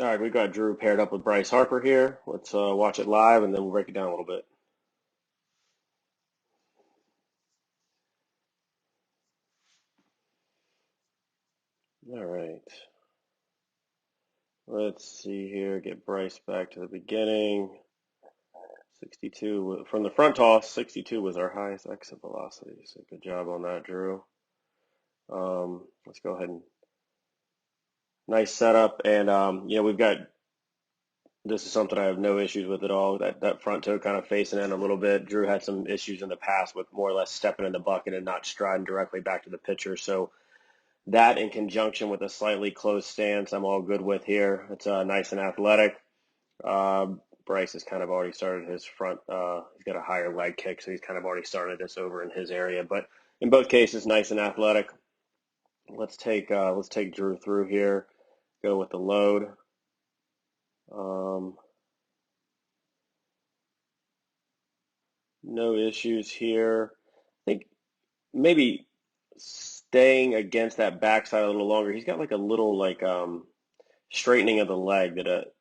All right, we've got Drew paired up with Bryce Harper here. Let's watch it live and then we'll break it down a little bit. All right, let's see here. Get Bryce back to the beginning. 62 from the front toss. 62 was our highest exit velocity. So good job on that, Drew. Let's go ahead and nice setup. And we've got this is something I have no issues with at all. That front toe kind of facing in a little bit. Drew had some issues in the past with more or less stepping in the bucket and not striding directly back to the pitcher. So that in conjunction with a slightly closed stance, I'm all good with here. It's nice and athletic. Uh, Bryce has kind of already started his front. He's got a higher leg kick, so he's kind of already started this over in his area. But in both cases, nice and athletic. Let's take Drew through here. Go with the load. Um, no issues here. I think maybe staying against that backside a little longer. He's got like a little straightening of the leg that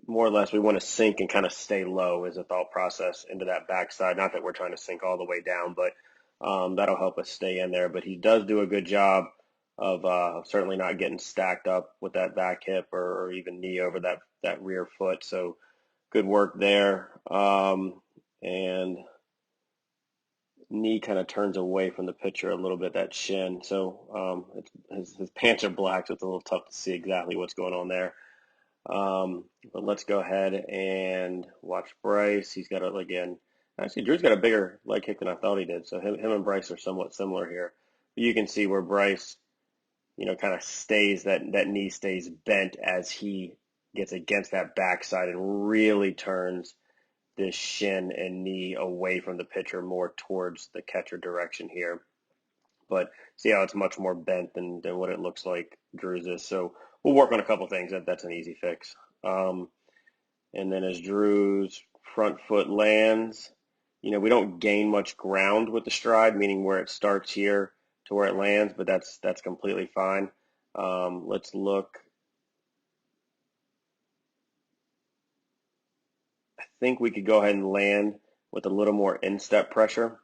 more or less we want to sink and kind of stay low as a thought process into that backside. Not that we're trying to sink all the way down, but that'll help us stay in there. But he does do a good job of certainly not getting stacked up with that back hip or even knee over that rear foot. So good work there. And knee kind of turns away from the pitcher a little bit, that shin. So his pants are black, so it's a little tough to see exactly what's going on there. But let's go ahead and watch Bryce. He's got again. Actually, Drew's got a bigger leg kick than I thought he did. So him and Bryce are somewhat similar here. But you can see where Bryce, kind of stays that knee stays bent as he gets against that backside and really turns this shin and knee away from the pitcher more towards the catcher direction here. But see how it's much more bent than what it looks like Drew's is. So we'll work on a couple things. That's an easy fix. Um, and then as Drew's front foot lands, we don't gain much ground with the stride, meaning where it starts here to where it lands, but that's completely fine. Let's look. I think we could go ahead and land with a little more instep pressure.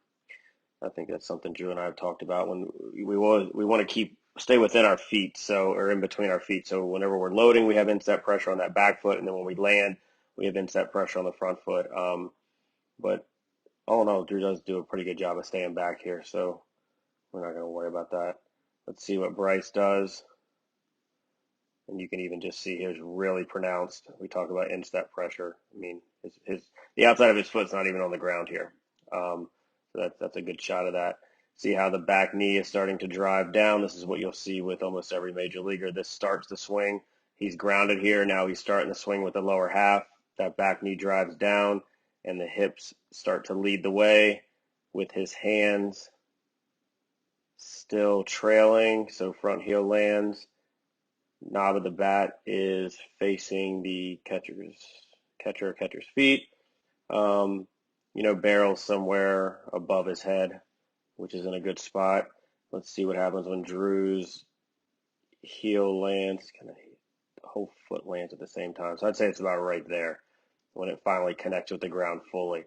I think that's something Drew and I have talked about when we want to stay within our feet, or in between our feet. So whenever we're loading, we have instep pressure on that back foot, and then when we land, we have instep pressure on the front foot. But all in all, Drew does do a pretty good job of staying back here, so we're not going to worry about that. Let's see what Bryce does, and you can even just see here's really pronounced. We talk about instep pressure. I mean, the outside of his foot's not even on the ground here. So that's a good shot of that. See how the back knee is starting to drive down. This is what you'll see with almost every major leaguer. This starts the swing. He's grounded here. Now he's starting the swing with the lower half. That back knee drives down, and the hips start to lead the way with his hands still trailing. So front heel lands. Knob of the bat is facing the catcher's feet. Um, barrel somewhere above his head, which is in a good spot. Let's see what happens when Drew's heel lands. Kind of the whole foot lands at the same time. So I'd say it's about right there when it finally connects with the ground fully.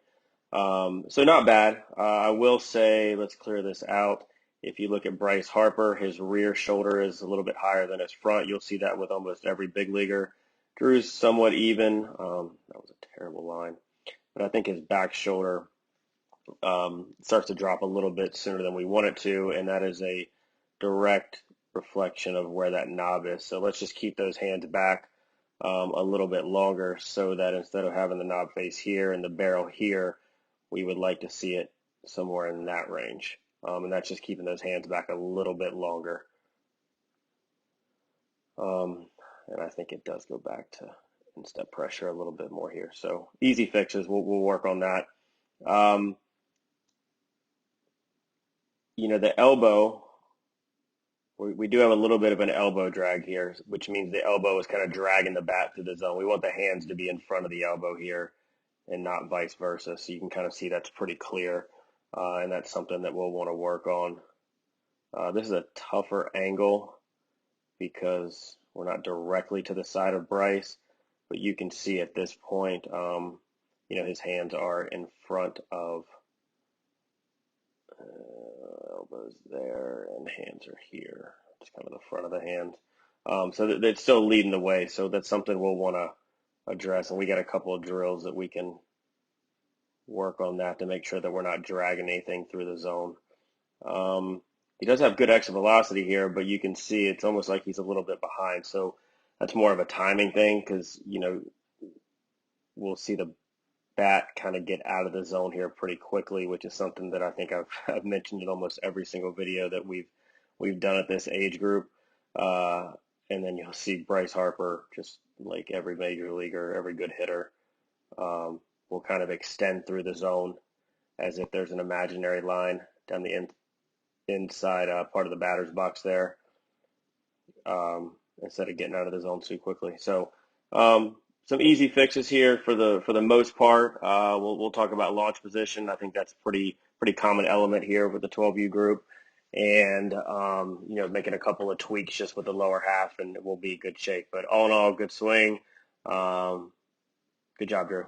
So not bad. I will say, let's clear this out. If you look at Bryce Harper, his rear shoulder is a little bit higher than his front. You'll see that with almost every big leaguer. Drew's somewhat even. That was a terrible line. But I think his back shoulder starts to drop a little bit sooner than we want it to, and that is a direct reflection of where that knob is. So let's just keep those hands back a little bit longer so that instead of having the knob face here and the barrel here, we would like to see it somewhere in that range. And that's just keeping those hands back a little bit longer. And I think it does go back to instep pressure a little bit more here. So easy fixes. We'll work on that. Um, the elbow, we do have a little bit of an elbow drag here, which means the elbow is kind of dragging the bat through the zone. We want the hands to be in front of the elbow here and not vice versa. So you can kind of see that's pretty clear, and that's something that we'll want to work on. This is a tougher angle because we're not directly to the side of Bryce. but you can see at this point, his hands are in front of elbows there, and hands are here. It's kind of the front of the hands. So it's still leading the way. So that's something we'll want to address, and we got a couple of drills that we can work on that to make sure that we're not dragging anything through the zone. He does have good exit velocity here, but you can see it's almost like he's a little bit behind. So that's more of a timing thing because, we'll see the bat kind of get out of the zone here pretty quickly, which is something that I think I've mentioned in almost every single video that we've done at this age group. Uh, and then you'll see Bryce Harper, just like every major leaguer, every good hitter, will kind of extend through the zone as if there's an imaginary line down the inside part of the batter's box there, instead of getting out of the zone too quickly. So some easy fixes here for the most part. We'll talk about launch position. I think that's pretty common element here with the 12U group, and making a couple of tweaks just with the lower half, and we'll be in good shape. But all in all, good swing. Good job, Drew.